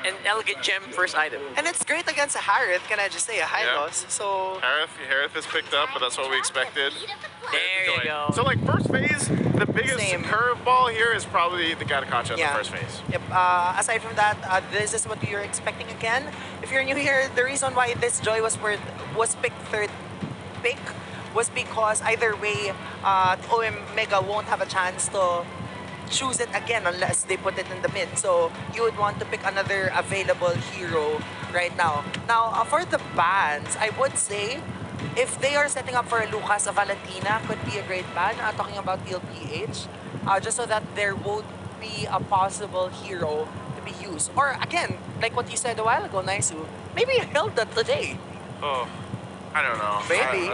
An elegant gem first item. And it's great against a Harith, can I just say, a high loss. So Harith is picked up, but that's what we expected. There you go. So like first phase, the biggest curveball here is probably the Gatakacha in the first phase. Yep. Aside from that, this is what you're expecting again. If you're new here, the reason why this Joy was picked third pick was because either way, OM Mega won't have a chance to choose it again unless they put it in the mid. So you would want to pick another available hero right now. Now, for the bans, I would say if they are setting up for a Lucas, a Valentina could be a great ban. Talking about Tlph, just so that there won't be a possible hero to be used. Or again, like what you said a while ago, Naisu, maybe Hilda today. Oh, I don't know. Maybe.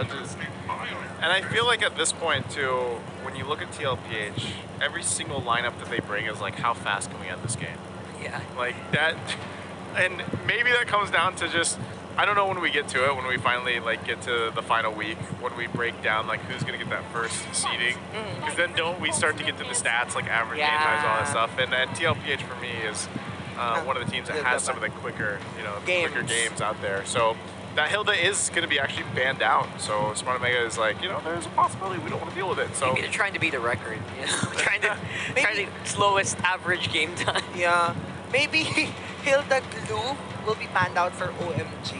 And I feel like at this point too, when you look at Tlph, every single lineup that they bring is like, how fast can we end this game? Yeah. Like that, and maybe that comes down to just, I don't know when we get to it, when we finally like get to the final week, when we break down like who's gonna get that first seeding, because then don't we start to get to the stats like average game times, all that stuff, and Tlph for me is one of the teams that has some of the quicker, quicker games out there. So that Hilda is going to be actually banned out. So Smart Omega is like, there's a possibility we don't want to deal with it. So maybe they're trying to beat a record, trying to slowest average game time. Yeah, maybe Hilda Glue will be banned out for OMG.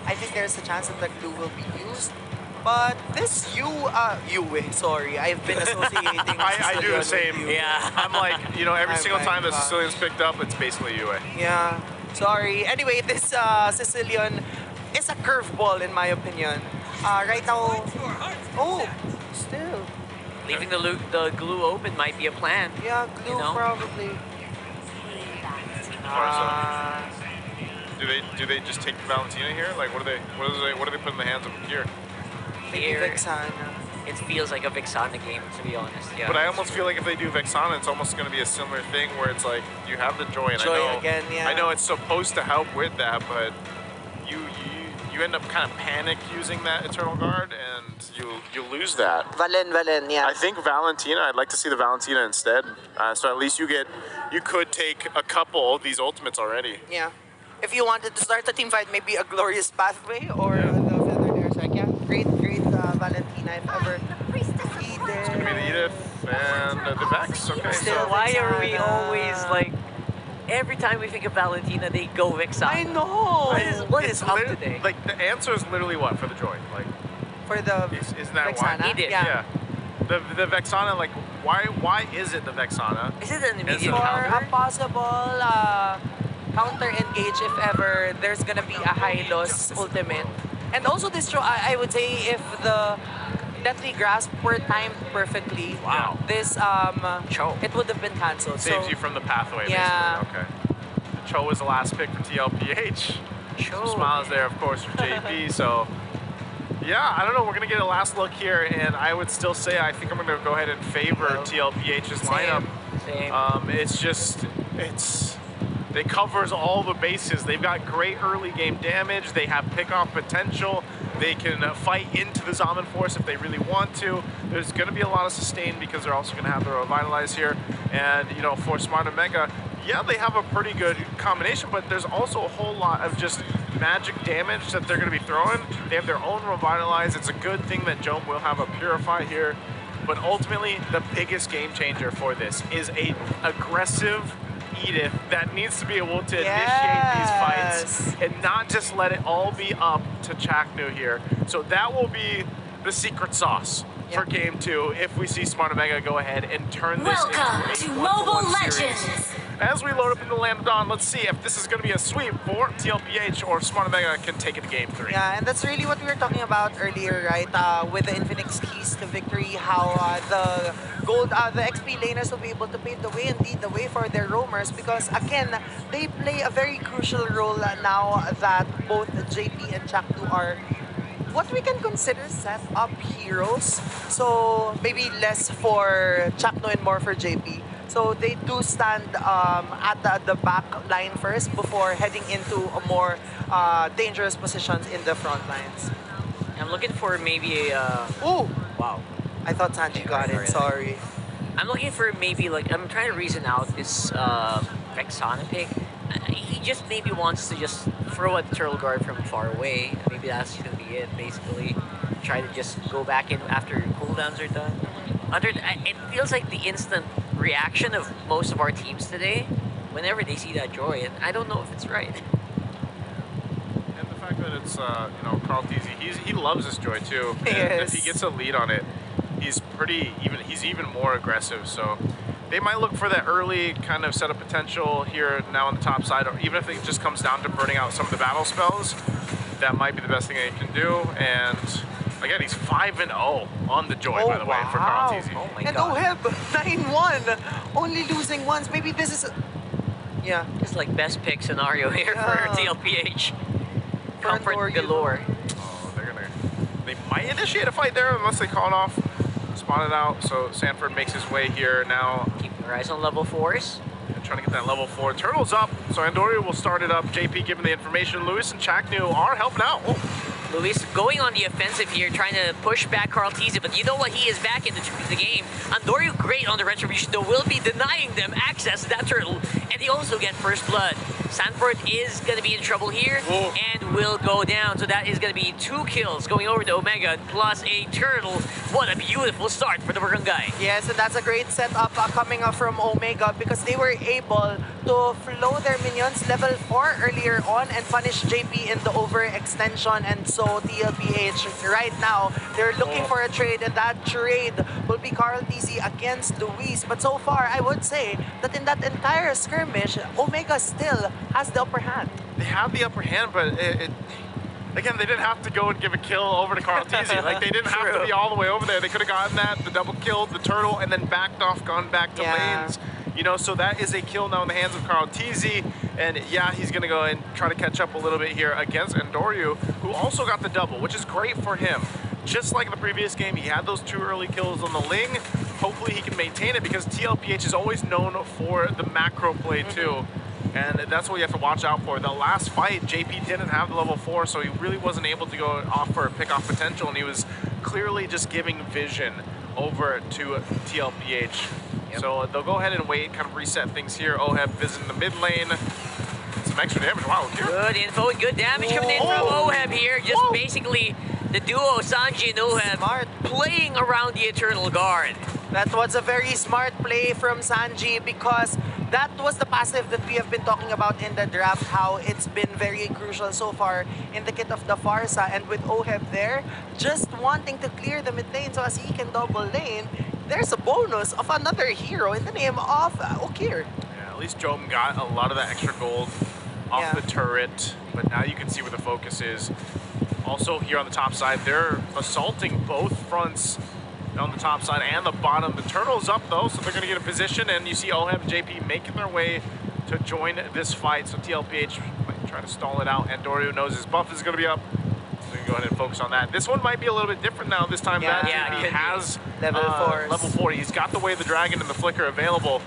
I think there's a chance that the glue will be used. But this Yue, sorry, I've been associating I do the same. Yeah. I'm like, every single time the Sicilian's picked up, it's basically Yue. Yeah, sorry. Anyway, this Sicilian is a curveball in my opinion. Right now, still. Leaving the glue open might be a plan. Yeah, glue probably. Do they just take Valentina here? Like what do they put in the hands of here? Maybe Vexana. It feels like a Vexana game, to be honest. Yeah. But I almost feel like if they do Vexana, it's almost going to be a similar thing where it's like you have the Joy, and I know it's supposed to help with that, but you end up kind of panic using that Eternal Guard, and you lose that. Valen, yeah. I think Valentina. I'd like to see the Valentina instead. So at least you could take a couple of these ultimates already. Yeah. If you wanted to start a team fight, maybe a Glorious Pathway or the Feather Dare Strike. Yeah, great Valentina if ever. It's gonna be the Edith and the Vex. Okay. Still, why are we always like? Every time we think of Valentina, they go Vexana. I know. What is up today? Like the answer is literally what for the Joy, like for the isn't that Vexana? why? Yeah. The Vexana, like why is it the Vexana? Is it an immediate for counter? a possible counter engage if ever there's gonna be a high loss ultimate. And also this I would say if the Deathly Grasp were timed perfectly, this it would have been cancelled. Saves you from the pathway, yeah. basically. Okay. Cho was the last pick for Tlph. Cho. Smiles there, of course, for JP. So yeah, I don't know. We're gonna get a last look here, and I would still say I think I'm gonna go ahead and favor Tlph's lineup. Same. They covers all the bases. They've got great early game damage. They have pick-off potential. They can fight into the Zaman Force if they really want to. There's going to be a lot of sustain because they're also going to have their Revitalize here. And, for Smart Omega, yeah, they have a pretty good combination, but there's also a whole lot of just magic damage that they're going to be throwing. They have their own Revitalize. It's a good thing that Jome will have a Purify here. But ultimately, the biggest game changer for this is a aggressive Edith that needs to be able to initiate these fights and not just let it all be up to Chaknu here. So that will be the secret sauce for Game 2 if we see Smart Omega go ahead and turn this into a Mobile Legends. As we load up into Land of Dawn, let's see if this is going to be a sweep for Tlph or Smart Omega can take it to Game 3. Yeah, and that's really what we were talking about earlier, right? With the Infinix keys to victory, how the XP laners will be able to pave the way and lead the way for their roamers because, again, they play a very crucial role now that both JP and Chaknu are what we can consider set-up heroes. So maybe less for Chaknu and more for JP. So they do stand at the back line first before heading into a more dangerous positions in the front lines. I'm looking for maybe a... Oh! Wow. I thought Sanji got it, sorry. I'm looking for maybe like, I'm trying to reason out this Vexana pick. He just maybe wants to just throw a turtle guard from far away. Maybe that's gonna be it, basically. Try to just go back in after cooldowns are done. It feels like the instant reaction of most of our teams today whenever they see that Joy, and I don't know if it's right. And the fact that it's, Carl Tlph, he loves this Joy too. And Yes. if he gets a lead on it, he's even more aggressive. So they might look for that early kind of setup potential here now on the top side, or even if it just comes down to burning out some of the battle spells, that might be the best thing they can do. And again, he's 5-0 on the Joy, by the way, for Carl Tlph. Oh my And god. Oheb, 9-1, only losing once. Maybe this is... Yeah. It's like best pick scenario here Yeah. for TLPH. For Comfort Andorra, galore. Oh, they might initiate a fight there unless they call it off. Spot it out, so Sanford makes his way here now. Keeping your eyes on level 4s. Trying to get that level 4. Turtle's up, so Andorra will start it up. JP giving the information. Lewis and Chaknu are helping out. Oh. Luis going on the offensive here, trying to push back Carl Tlph, but you know what? He is back in the game. Andorra great on the Retribution, though, will be denying them access to that turtle, and they also get first blood. Sanford is going to be in trouble here, and will go down. So that is going to be 2 kills going over to Omega, plus a turtle. What a beautiful start for the Barangay. Yes, and that's a great setup coming up from Omega because they were able to flow their minions level 4 earlier on and punish JP in the overextension, and so TLPH right now they're looking for a trade, and that trade will be Carl Tlph against Luis. But so far I would say that in that entire skirmish, Omega still has the upper hand. They have the upper hand, but again, they didn't have to go and give a kill over to Carl Tlph. Like, they didn't have to be all the way over there. They could have gotten that, the double kill, the turtle, and then backed off, gone back to lanes. You know, so that is a kill now in the hands of Carl Tlph. And yeah, he's going to go and try to catch up a little bit here against Andorra, who also got the double, which is great for him. Just like the previous game, he had those 2 early kills on the Ling. Hopefully he can maintain it because TLPH is always known for the macro play too. And that's what you have to watch out for. The last fight, JP didn't have the level 4, so he really wasn't able to go off for a pick-off potential, and he was clearly just giving vision over to TLPH. So they'll go ahead and wait, kind of reset things here. Oheb visiting the mid lane. Some extra damage. Wow, Good info and good damage coming in from Oheb here. Just basically the duo, Sanji and Oheb, playing around the Eternal Guard. That was a very smart play from Sanji because that was the passive that we have been talking about in the draft, how it's been very crucial so far in the kit of the Farsa, and with Oheb there, just wanting to clear the mid lane so as he can double lane, there's a bonus of another hero in the name of Okir. Yeah, at least Jom got a lot of that extra gold off the turret, but now you can see where the focus is. Also here on the top side, they're assaulting both fronts on the top side and the bottom. The turtle's up though, so they're going to get a position, and you see Oheb and JP making their way to join this fight. So TLPH might try to stall it out, and Dorio knows his buff is going to be up. So we can go ahead and focus on that. This one might be a little bit different now. This time that JP has level 4. Level 4. He's got the Way of the Dragon and the Flicker available.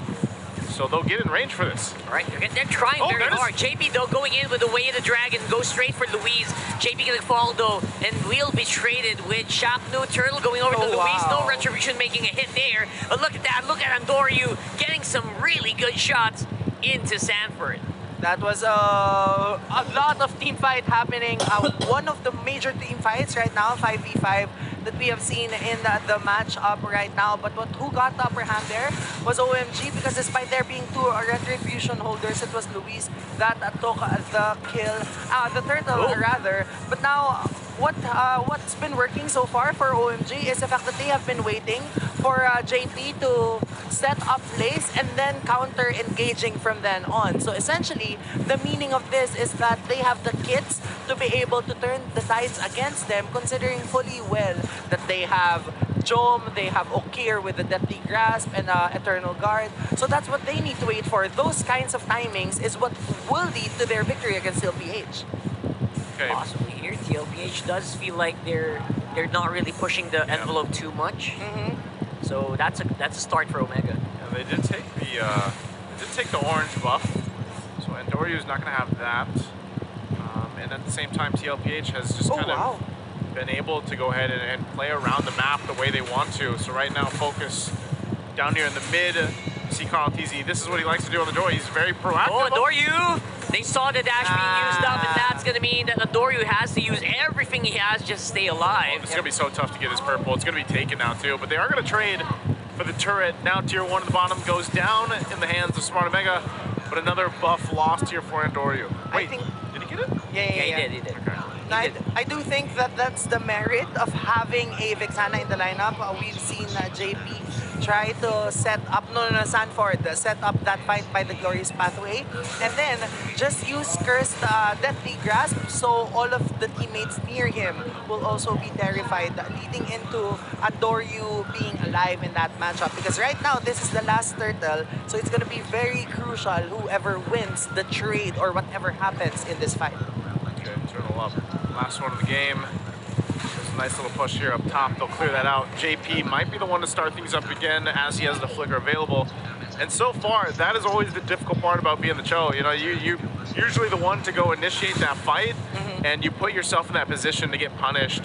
So they'll get in range for this. All right, they're trying very hard. JP, though, going in with the Way of the Dragon, goes straight for Louise. JP gonna fall, though, and will be traded with Shaknu. Turtle going over to Louise. No Retribution making a hit there. But look at that. Look at Andorra getting some really good shots into Sanford. That was a lot of team fight happening. One of the major team fights right now, 5v5, that we have seen in the matchup right now. But who got the upper hand there was OMG, because despite there being 2 Retribution holders, it was Luis that took the kill, the turtle rather. But now, what's been working so far for OMG is the fact that they have been waiting for JP to set up plays and then counter engaging from then on. So essentially, the meaning of this is that they have the kits to be able to turn the tides against them, considering fully well that they have Jom, they have Okir with the Deathly Grasp and Eternal Guard. So that's what they need to wait for. Those kinds of timings is what will lead to their victory against LPH. Okay. Possibly here, TLPH does feel like they're not really pushing the envelope too much. So that's a start for Omega. Yeah, they did take the orange buff, so Andorio's not going to have that. And at the same time, TLPH has just kind of been able to go ahead and play around the map the way they want to. So right now, focus down here in the mid, see Tlph. This is what he likes to do on the Joy. He's very proactive. Oh, Andoryu! They saw the dash being used up, and that's going to mean that Andoryu has to use everything he has just to stay alive. It's going to be so tough to get his purple. It's going to be taken now, too. But they are going to trade for the turret. Now tier 1 at the bottom goes down in the hands of Smart Omega. But another buff lost here for Andoryu. Wait, did he get it? Yeah, He did. Okay. I do think that that's the merit of having a Vexana in the lineup. We've seen JP try to set up, Sanford, set up that fight by the Glorious Pathway. And then just use Cursed Deathly Grasp so all of the teammates near him will also be terrified, leading into Andoryu being alive in that matchup. Because right now, this is the last turtle, so it's going to be very crucial whoever wins the trade or whatever happens in this fight. Okay, turtle up. Last one of the game. There's a nice little push here up top. They'll clear that out. JP might be the one to start things up again as he has the flicker available. And so far, that is always the difficult part about being the Cho. You know, you're usually the one to go initiate that fight, and you put yourself in that position to get punished.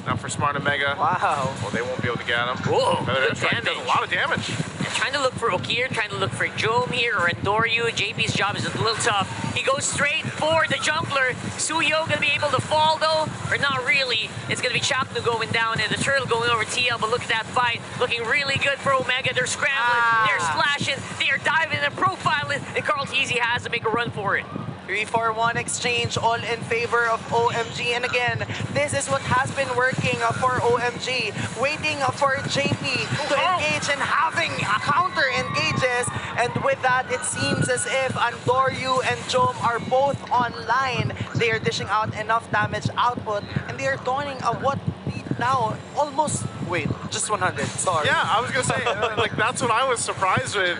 Now for Smart Omega. Wow. Well, they won't be able to get him. Whoa, Feather good Airstrike does a lot of damage. They're trying to look for Okir, trying to look for Jome here or Andoryu. JP's job is a little tough. He goes straight for the jungler. Suyo gonna be able to fall though, or not really. It's gonna be Chapnu going down and the turtle going over TL, but look at that fight. Looking really good for Omega. They're scrambling, they're splashing, they are diving and profiling, and Tlph has to make a run for it. 3-4-1 exchange, all in favor of OMG. And again, this is what has been working for OMG. Waiting for JP to engage and having counter engages. And with that, it seems as if Andoryu and Jome are both online. They are dishing out enough damage output, and they are donning a what lead now? Almost, wait, just 100, sorry. Yeah, I was going to say, like, that's what I was surprised with.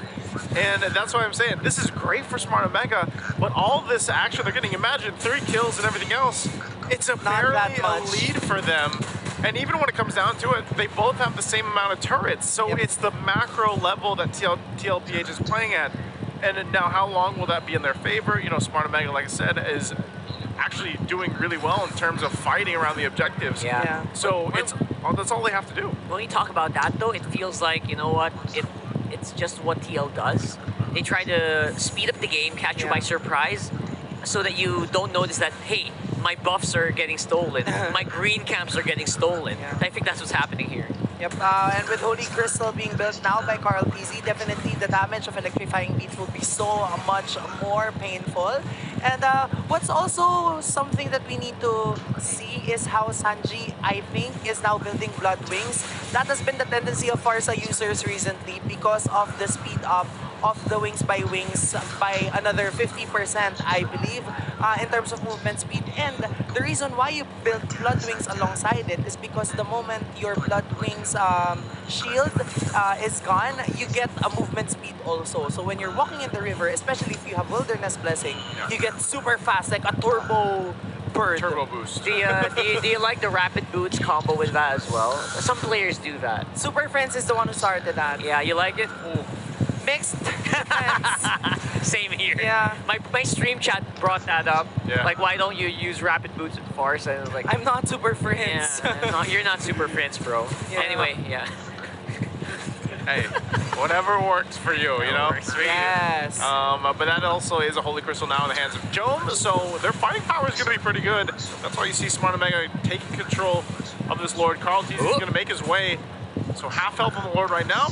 And that's why I'm saying this is great for Smart Omega, but all this action they're getting, imagine 3 kills and everything else, it's barely a lead for them. And even when it comes down to it, they both have the same amount of turrets, so it's the macro level that Tlph is playing at. And now how long will that be in their favor? You know, Smart Omega, like I said, is actually doing really well in terms of fighting around the objectives. Yeah. So that's all they have to do. When you talk about that though, it feels like, you know what, it's just what TL does. They try to speed up the game, catch you by surprise, so that you don't notice that, hey, my buffs are getting stolen, my green camps are getting stolen. I think that's what's happening here. Yep, and with Holy Crystal being built now by Tlph, definitely the damage of electrifying beats will be so much more painful. And what's also something that we need to see is how Sanji, I think, is now building Blood Wings. That has been the tendency of Farsa users recently because of the speed up of the wings by another 50%, I believe, in terms of movement speed. And the reason why you build Blood Wings alongside it is because the moment your Blood Wings shield is gone, you get a movement speed also. So when you're walking in the river, especially if you have Wilderness Blessing, you get super fast, like a turbo bird. Turbo boost. Do you like the rapid boots combo with that as well? Some players do that. Super Friends is the one who started that. Yeah, you like it? Ooh. Mixed friends. Same here. Yeah. My stream chat brought that up. Yeah. Like, why don't you use rapid boots with Farce? And I was like, I'm not Super Friends. Yeah, you're not Super Friends, bro. Yeah. Anyway, yeah. Hey, whatever works for you, you know? Works for Yes. But that also is a Holy Crystal now in the hands of Jome, so their fighting power is going to be pretty good. That's why you see Smart Omega taking control of this Lord. Tlph is going to make his way. So half health on the Lord right now.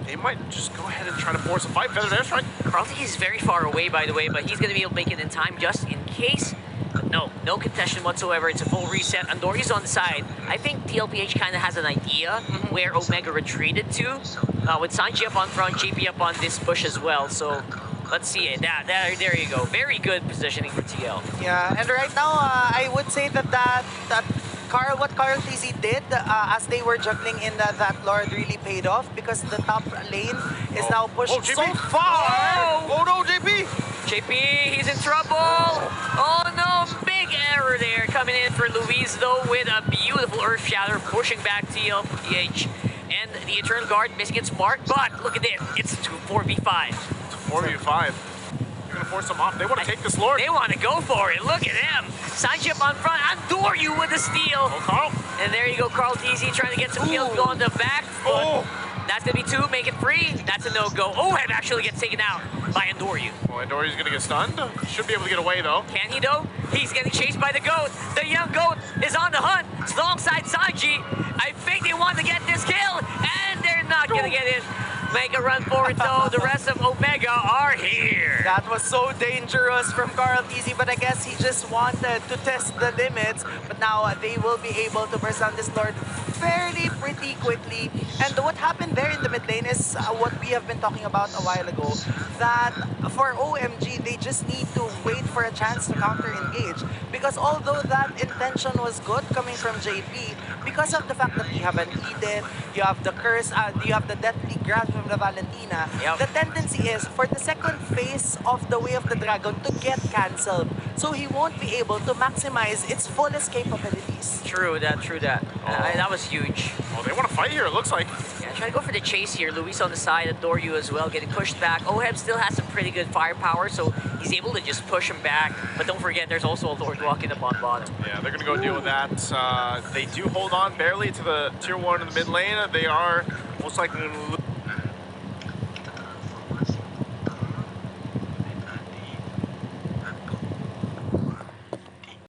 They might just go ahead and try to force a fight. Feathered Airstrike. Tlph is very far away, by the way, but he's going to be able to make it in time just in case. But no contestation whatsoever. It's a full reset. Andoryu's on the side. I think Tlph kind of has an idea where Omega retreated to. With Sanji up on front, JP up on this push as well. So let's see it. There you go. Very good positioning for TL. Yeah, and right now, I would say that what Tlph did as they were juggling in that Lord really paid off because the top lane is now pushed so far. Oh no, JP! JP, he's in trouble. Oh no, big error there coming in for Luis though with a beautiful Earth Shatter pushing back Tlph. And the Eternal Guard missing its mark, but look at this, it's a 4v5. It's a 4v5. You're gonna force them off. They want to take this Lord. They want to go for it. Look at them. Sanji up on front. Andoryu with the steal. Oh, Carl. And there you go, Tlph trying to get some kills going to the back. But That's going to be 2, make it 3. That's a no-go. Oheb actually gets taken out by Andoryu. Well, Andorju's going to get stunned. Should be able to get away, though. Can he, though? He's getting chased by the GOAT. The young GOAT is on the hunt alongside Sanji. I think they want to get this kill, and they're not going to get it. Make a run forward, though. The rest of Omega are here. That was so dangerous from Tlph, but I guess he just wanted to test the limits. But now they will be able to burst down this Lord pretty quickly. And what happened there in the mid lane is what we have been talking about a while ago, that for OMG, they just need to wait for a chance to counter-engage. Because although that intention was good coming from JP, because of the fact that you have an Eden, you have the curse, you have the deathly grasp from the Valentina, the tendency is for the second phase of the Way of the Dragon to get cancelled. So he won't be able to maximize its fullest capabilities. True that. That was huge. Oh, they want to fight here, it looks like. Yeah, trying to go for the chase here. Luis on the side, Andoryu as well, getting pushed back. Oheb still has some pretty good firepower, so he's able to just push him back. But don't forget, there's also a Lord walking up on bottom. Yeah, they're going to go deal with that. They do hold on barely to the tier 1 in the mid lane. They are most likely going to